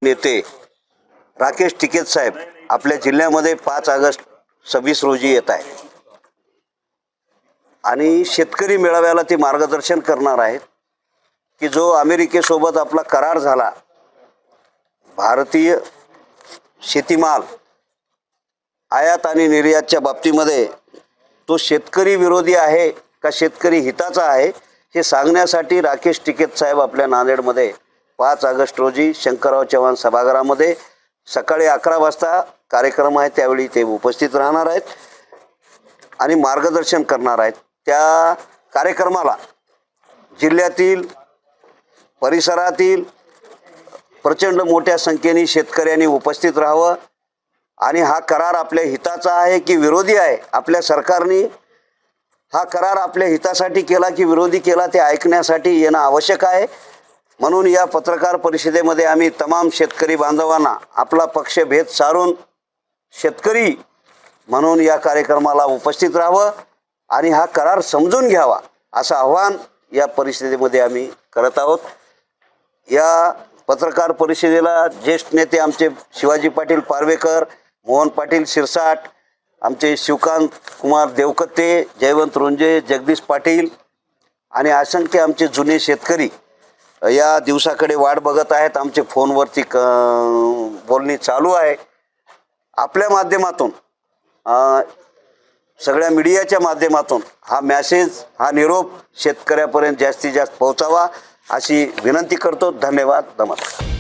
नेते राकेश टिकेत साहेब आपल्या जिल्ह्यामध्ये 5 ऑगस्ट 26 रोजी येत आहे आणि शेतकरी मेळाव्याला ते मार्गदर्शन करणार आहेत की जो अमेरिकेसोबत आपला करार झाला, भारतीय शेतीमाल आयात आणि निर्यातच्या बाबतीमध्ये तो शेतकरी विरोधी आहे का शेतकरी हिताचा आहे हे सांगण्यासाठी राकेश टिकेत साहेब आपल्या नांदेडमध्ये 5 ऑगस्ट रोजी शंकरराव चव्हाण सभागृहामध्ये सकाळी 11 वाजता कार्यक्रम आहे, त्यावेळी ते उपस्थित राहणार आहेत आणि मार्गदर्शन करणार आहेत। त्या कार्यक्रमाला जिल्ह्यातील परिसरातील प्रचंड मोठ्या संख्येने शेतकऱ्यांनी उपस्थित राहावं आणि हा करार आपल्या हिताचा आहे की विरोधी आहे, आपल्या सरकारने हा करार आपल्या हितासाठी केला की विरोधी केला ते ऐकण्यासाठी येणं आवश्यक आहे। म्हणून या पत्रकार परिषदेमध्ये आम्ही तमाम शेतकरी बांधवांना आपला पक्षभेद सारून शेतकरी म्हणून या कार्यक्रमाला उपस्थित राहावं आणि हा करार समजून घ्यावा असं आव्हान या परिषदेमध्ये आम्ही करत आहोत। या पत्रकार परिषदेला ज्येष्ठ नेते आमचे शिवाजी पाटील पारवेकर, मोहन पाटील शिरसाट, आमचे शिवकांत कुमार देवकत्ते, जयवंत रुंजे, जगदीश पाटील आणि असंख्य आमचे जुने शेतकरी या दिवसाकडे वाट बघत आहेत। आमचे फोनवरती बोलणी चालू आहे। आपल्या माध्यमातून सगळ्या मीडियाच्या माध्यमातून हा मेसेज, हा निरोप शेतकऱ्यापर्यंत जास्तीत जास्त पोहोचावा अशी विनंती करतो। धन्यवाद, नमस्कार।